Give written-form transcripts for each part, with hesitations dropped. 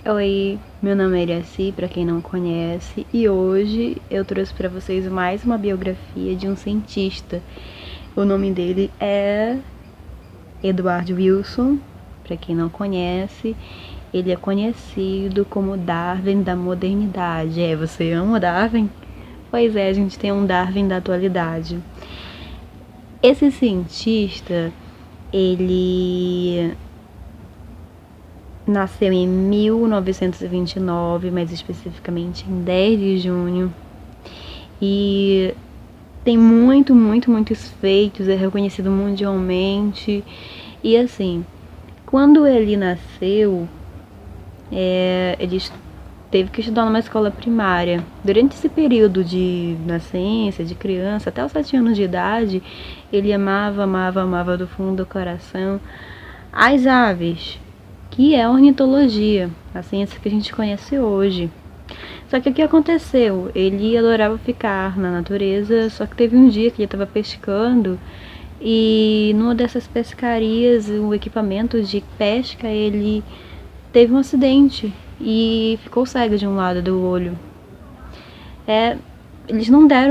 Oi, meu nome é Iraci, pra quem não conhece, e hoje eu trouxe pra vocês mais uma biografia de um cientista. O nome dele é Edward Wilson, pra quem não conhece. Ele é conhecido como Darwin da modernidade. Você ama Darwin? Pois é, a gente tem um Darwin da atualidade. Esse cientista, ele nasceu em 1929, mais especificamente em 10 de junho. E tem muitos feitos, é reconhecido mundialmente. E assim, quando ele nasceu, ele teve que estudar numa escola primária. Durante esse período de nascença, de criança, até os 7 anos de idade, ele amava do fundo do coração as aves, que é a ornitologia, a ciência que a gente conhece hoje. Só que o que aconteceu? Ele adorava ficar na natureza, só que teve um dia que ele estava pescando e numa dessas pescarias, o equipamento de pesca, ele teve um acidente e ficou cego de um lado do olho.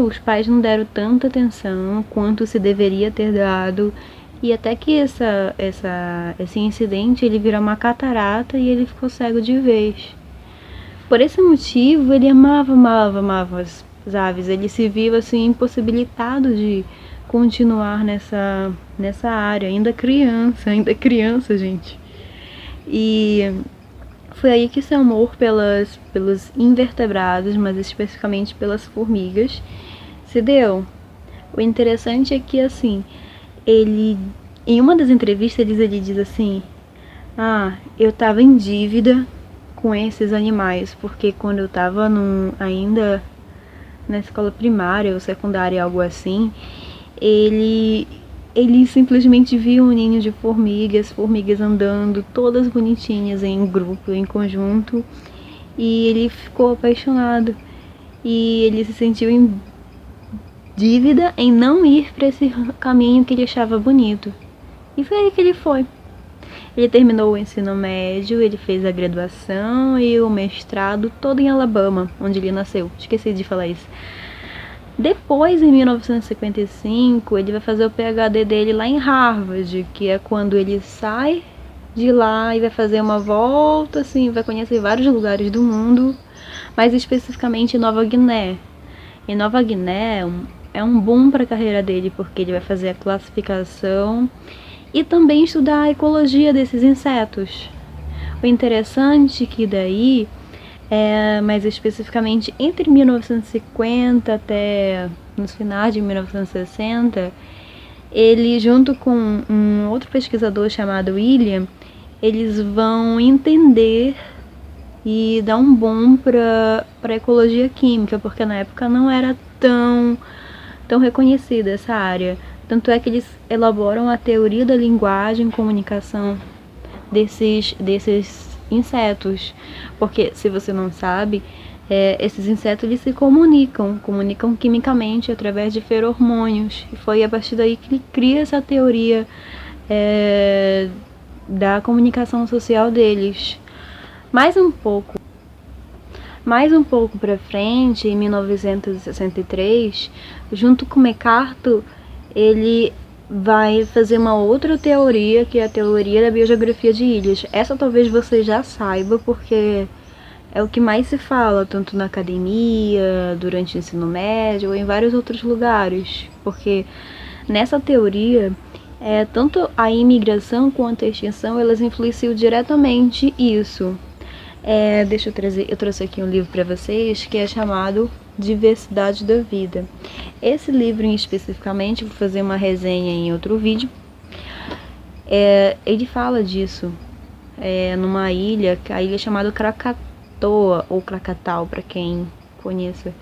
Os pais não deram tanta atenção quanto se deveria ter dado. E até que esse incidente ele virou uma catarata e ele ficou cego de vez. Por esse motivo, ele amava as aves. Ele se viu assim impossibilitado de continuar nessa área, ainda criança, gente. E foi aí que seu amor pelos invertebrados, mas especificamente pelas formigas, se deu. O interessante é que, assim, em uma das entrevistas, ele diz assim: eu tava em dívida com esses animais, porque quando eu tava ainda na escola primária ou secundária, algo assim, ele simplesmente viu um ninho de formigas andando, todas bonitinhas em grupo, em conjunto, e ele ficou apaixonado. E ele se sentiu em dívida em não ir para esse caminho que ele achava bonito. E foi aí que ele foi. Ele terminou o ensino médio, ele fez a graduação e o mestrado todo em Alabama, onde ele nasceu. Esqueci de falar isso. Depois, em 1955, ele vai fazer o PhD dele lá em Harvard, que é quando ele sai de lá e vai fazer uma volta, assim, vai conhecer vários lugares do mundo, mais especificamente Nova Guiné. E Nova Guiné é um boom para a carreira dele, porque ele vai fazer a classificação e também estudar a ecologia desses insetos. O interessante é que daí, mais especificamente entre 1950 até nos finais de 1960, ele junto com um outro pesquisador chamado William, eles vão entender e dar um boom para a ecologia química, porque na época não era tão reconhecida essa área. Tanto é que eles elaboram a teoria da linguagem e comunicação desses insetos. Porque, se você não sabe, esses insetos eles se comunicam quimicamente através de feromônios. E foi a partir daí que ele cria essa teoria da comunicação social deles. Mais um pouco para frente, em 1963, junto com MacArthur, ele vai fazer uma outra teoria, que é a teoria da biogeografia de ilhas. Essa talvez você já saiba, porque é o que mais se fala, tanto na academia, durante o ensino médio, ou em vários outros lugares. Porque nessa teoria, tanto a imigração quanto a extinção, elas influenciam diretamente isso. Eu trouxe aqui um livro para vocês que é chamado Diversidade da Vida. Esse livro especificamente, vou fazer uma resenha em outro vídeo. Ele fala disso, numa ilha, a ilha chamada Krakatoa, ou Krakatau, para quem conheça.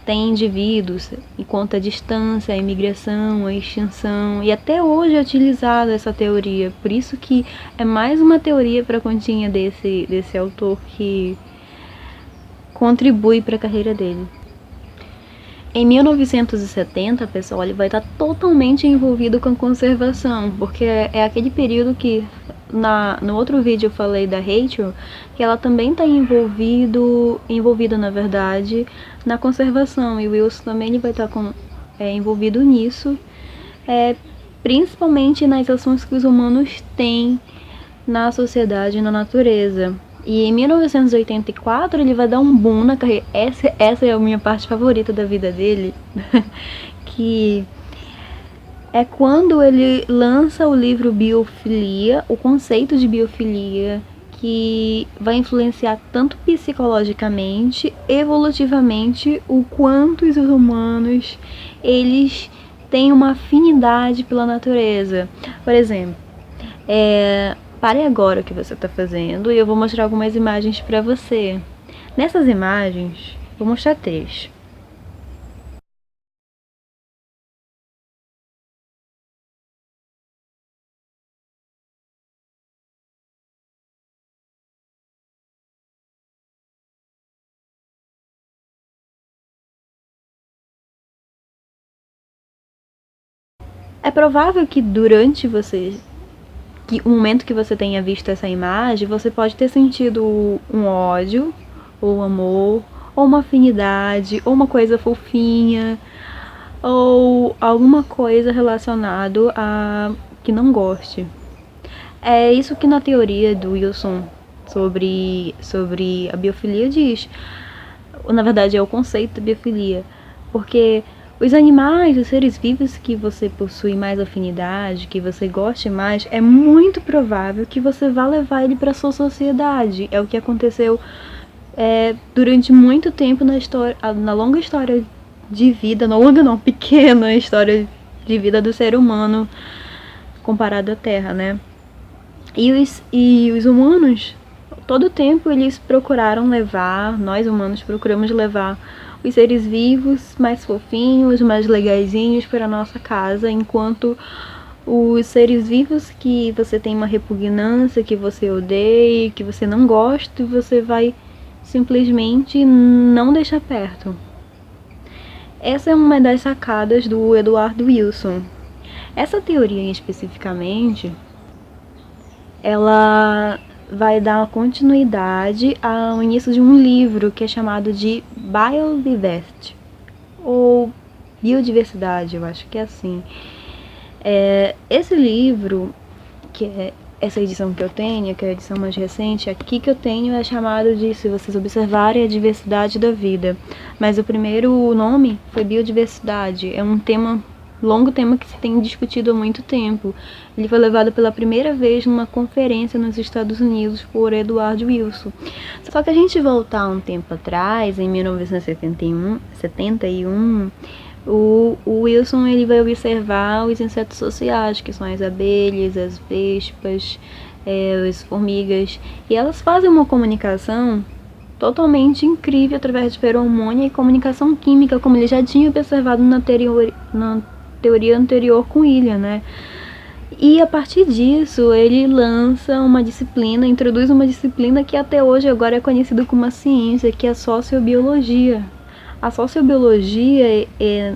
Tem indivíduos, e conta a distância, a imigração, a extinção, e até hoje é utilizada essa teoria. Por isso que é mais uma teoria para a continha desse autor que contribui para a carreira dele. Em 1970, pessoal, ele vai estar totalmente envolvido com a conservação, porque é aquele período que no outro vídeo eu falei da Rachel, que ela também está envolvida, na verdade, na conservação. E o Wilson também ele vai estar envolvido nisso, principalmente nas ações que os humanos têm na sociedade e na natureza. E em 1984 ele vai dar um boom na carreira. Essa é a minha parte favorita da vida dele, que é quando ele lança o livro Biofilia, o conceito de biofilia, que vai influenciar tanto psicologicamente, evolutivamente, o quanto os humanos eles têm uma afinidade pela natureza. Por exemplo, pare agora o que você está fazendo e eu vou mostrar algumas imagens para você. Nessas imagens, vou mostrar 3. É provável que durante o momento que você tenha visto essa imagem, você pode ter sentido um ódio, ou amor, ou uma afinidade, ou uma coisa fofinha, ou alguma coisa relacionada a que não goste. É isso que na teoria do Wilson sobre a biofilia diz. Na verdade é o conceito da biofilia, porque os animais, os seres vivos que você possui mais afinidade, que você goste mais, é muito provável que você vá levar ele para sua sociedade. É o que aconteceu durante muito tempo na longa história de vida, pequena história de vida do ser humano comparado à Terra, né? E os humanos, todo o tempo eles procuraram levar, nós humanos procuramos levar os seres vivos mais fofinhos, mais legaisinhos para a nossa casa, enquanto os seres vivos que você tem uma repugnância, que você odeia, que você não gosta, você vai simplesmente não deixar perto. Essa é uma das sacadas do Edward Wilson. Essa teoria especificamente, ela vai dar continuidade ao início de um livro que é chamado de Biodiversity, ou Biodiversidade, eu acho que é assim. Esse livro, que é essa edição que eu tenho, que é a edição mais recente, aqui que eu tenho é chamado de, se vocês observarem, a diversidade da vida. Mas o primeiro nome foi biodiversidade, é um longo tema que se tem discutido há muito tempo. Ele foi levado pela primeira vez numa conferência nos Estados Unidos por Edward Wilson. Só que a gente voltar um tempo atrás, em 1971, o Wilson ele vai observar os insetos sociais, que são as abelhas, as vespas, as formigas, e elas fazem uma comunicação totalmente incrível através de feromônio e comunicação química, como ele já tinha observado na teoria anterior com William, né? E a partir disso ele introduz uma disciplina que até hoje agora é conhecida como uma ciência, que é a sociobiologia. A sociobiologia,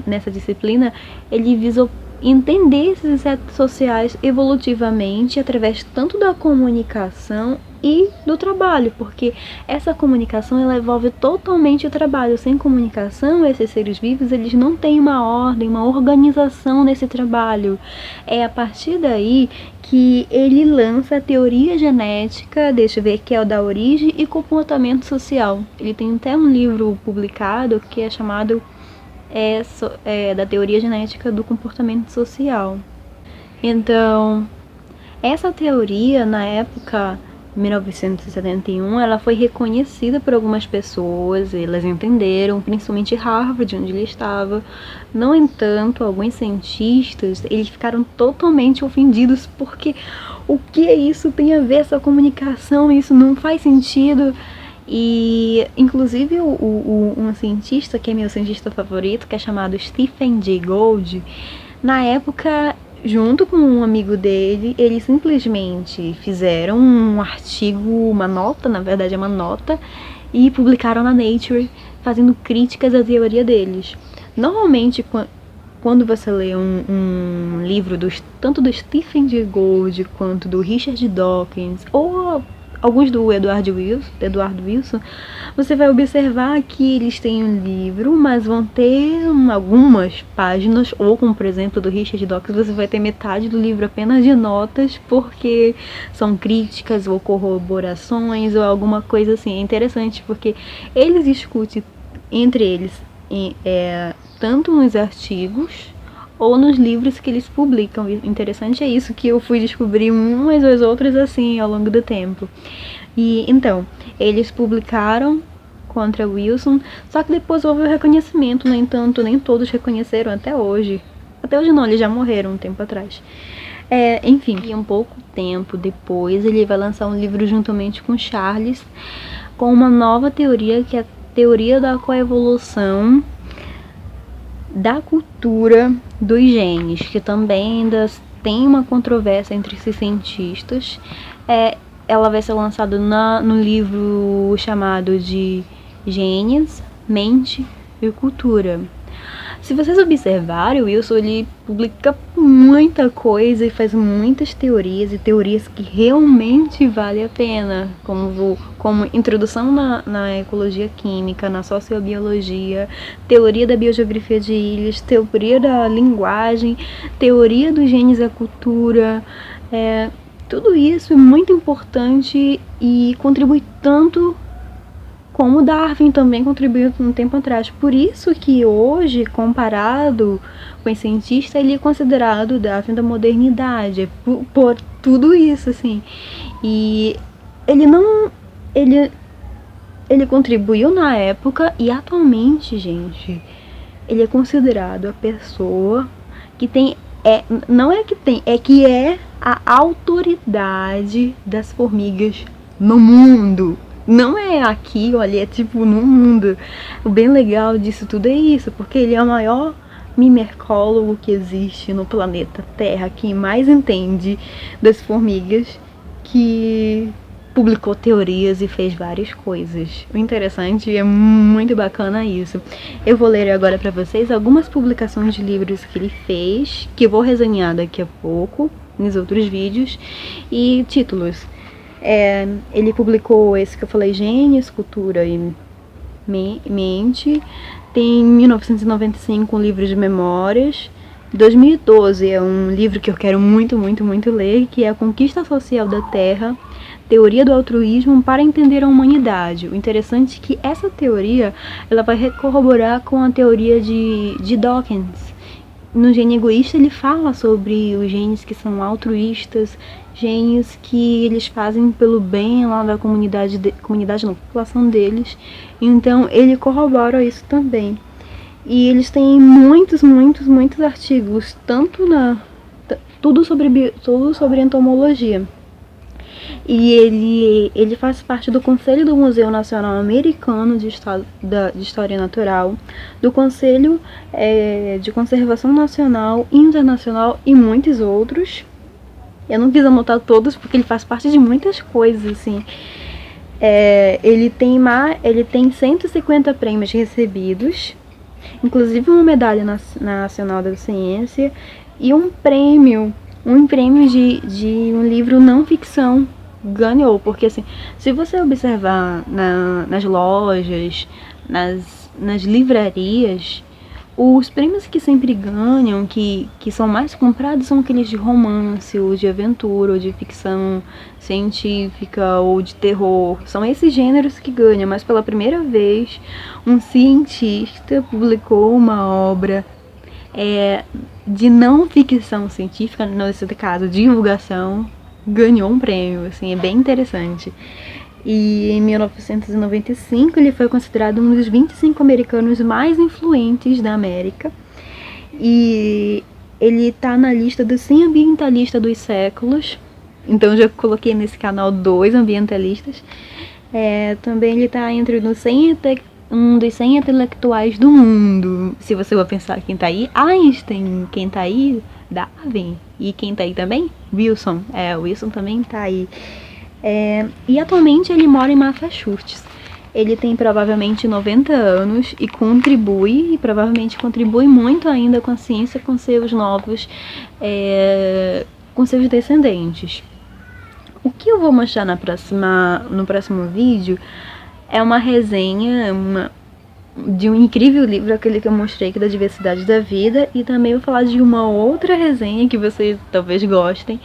nessa disciplina, ele visa entender esses insetos sociais evolutivamente através tanto da comunicação e do trabalho, porque essa comunicação ela envolve totalmente o trabalho. Sem comunicação, esses seres vivos eles não têm uma ordem, uma organização nesse trabalho. É a partir daí que ele lança a teoria genética, deixa eu ver, que é o da origem e comportamento social. Ele tem até um livro publicado que é chamado da teoria genética do comportamento social. Então, essa teoria, na época, 1971, ela foi reconhecida por algumas pessoas, elas entenderam, principalmente Harvard, onde ele estava. No entanto, alguns cientistas, eles ficaram totalmente ofendidos, porque o que isso tem a ver, essa comunicação, isso não faz sentido. E, inclusive, um cientista, que é meu cientista favorito, que é chamado Stephen Jay Gould, na época, junto com um amigo dele, eles simplesmente fizeram um artigo, uma nota, na verdade é uma nota, e publicaram na Nature, fazendo críticas à teoria deles. Normalmente, quando você lê um livro tanto do Stephen Jay Gould quanto do Richard Dawkins, ou alguns do Edward Wilson, você vai observar que eles têm um livro, mas vão ter algumas páginas, ou como por exemplo do Richard Dawkins, você vai ter metade do livro apenas de notas, porque são críticas ou corroborações ou alguma coisa assim. É interessante porque eles discutem entre eles tanto nos artigos ou nos livros que eles publicam. O interessante é isso, que eu fui descobrir umas ou as outras assim ao longo do tempo. E então, eles publicaram contra Wilson, só que depois houve o reconhecimento. No entanto, nem todos reconheceram até hoje. Até hoje não, eles já morreram um tempo atrás. Enfim, e um pouco tempo depois ele vai lançar um livro juntamente com Charles, com uma nova teoria, que é a teoria da coevolução da cultura dos genes, que também ainda tem uma controvérsia entre esses cientistas. Ela vai ser lançada no livro chamado de Genes, Mente e Cultura. Se vocês observarem, o Wilson ele publica muita coisa e faz muitas teorias, e teorias que realmente vale a pena, como introdução na ecologia química, na sociobiologia, teoria da biogeografia de ilhas, teoria da linguagem, teoria dos genes e a cultura. Tudo isso é muito importante e contribui tanto como Darwin também contribuiu um tempo atrás. Por isso que hoje, comparado com esse cientista, ele é considerado o Darwin da modernidade, por tudo isso, assim. E ele contribuiu na época, e atualmente, gente, ele é considerado a pessoa que tem, é que é a autoridade das formigas no mundo. Não é aqui, olha, é tipo no mundo. O bem legal disso tudo é isso, porque ele é o maior mimercólogo que existe no planeta Terra, que mais entende das formigas, que publicou teorias e fez várias coisas. O interessante é muito bacana isso. Eu vou ler agora para vocês algumas publicações de livros que ele fez, que eu vou resenhar daqui a pouco nos outros vídeos, e títulos. Ele publicou esse que eu falei, Genes, Cultura e Mente. Tem em 1995 um livro de memórias. 2012 é um livro que eu quero muito, muito, muito ler, que é A Conquista Social da Terra, Teoria do Altruísmo para Entender a Humanidade. O interessante é que essa teoria ela vai corroborar com a teoria de Dawkins. No Gene Egoísta ele fala sobre os genes que são altruístas, genes que eles fazem pelo bem lá da comunidade não, população deles. Então ele corrobora isso também. E eles têm muitos, muitos, muitos artigos, tudo sobre entomologia. E ele faz parte do Conselho do Museu Nacional Americano de História Natural, do Conselho de Conservação Nacional e Internacional e muitos outros. Eu não quis anotar todos porque ele faz parte de muitas coisas, assim. Ele tem 150 prêmios recebidos, inclusive uma medalha nacional da ciência e um prêmio de um livro não ficção. Ganhou, porque assim, se você observar nas lojas, nas livrarias, os prêmios que sempre ganham, que são mais comprados, são aqueles de romance, ou de aventura, ou de ficção científica, ou de terror. São esses gêneros que ganham, mas pela primeira vez um cientista publicou uma obra de não ficção científica, nesse caso, divulgação, ganhou um prêmio, assim, é bem interessante. E em 1995 ele foi considerado um dos 25 americanos mais influentes da América. E ele tá na lista dos 100 ambientalistas dos séculos. Então eu já coloquei nesse canal 2 ambientalistas. Também ele tá entre um dos 100 intelectuais do mundo. Se você vai pensar quem tá aí, Einstein. Quem tá aí, Darwin. E quem tá aí também? Wilson. O Wilson também tá aí. E atualmente ele mora em Massachusetts. Ele tem provavelmente 90 anos e provavelmente contribui muito ainda com a ciência, com seus novos, com seus descendentes. O que eu vou mostrar no próximo vídeo é uma resenha de um incrível livro, aquele que eu mostrei, que é da Diversidade da Vida, e também vou falar de uma outra resenha que vocês talvez gostem,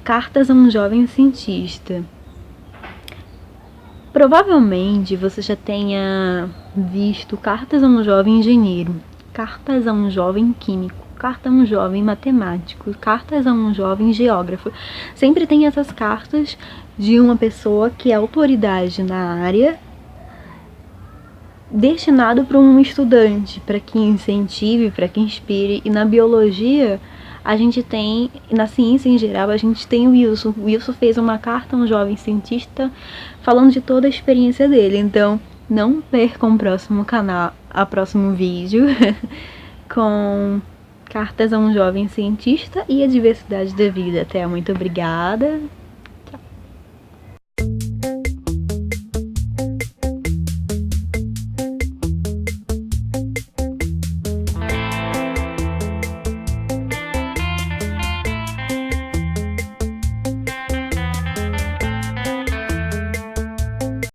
Cartas a um Jovem Cientista. Provavelmente você já tenha visto Cartas a um Jovem Engenheiro, Cartas a um Jovem Químico, Carta a um Jovem Matemático, Cartas a um Jovem Geógrafo. Sempre tem essas cartas de uma pessoa que é autoridade na área, destinado para um estudante, para que incentive, para que inspire. E na biologia, a gente tem, na ciência em geral, a gente tem o Wilson. O Wilson fez uma carta a um jovem cientista falando de toda a experiência dele. Então, não percam o próximo vídeo com Cartas a um Jovem Cientista e a Diversidade da Vida. Até, muito obrigada.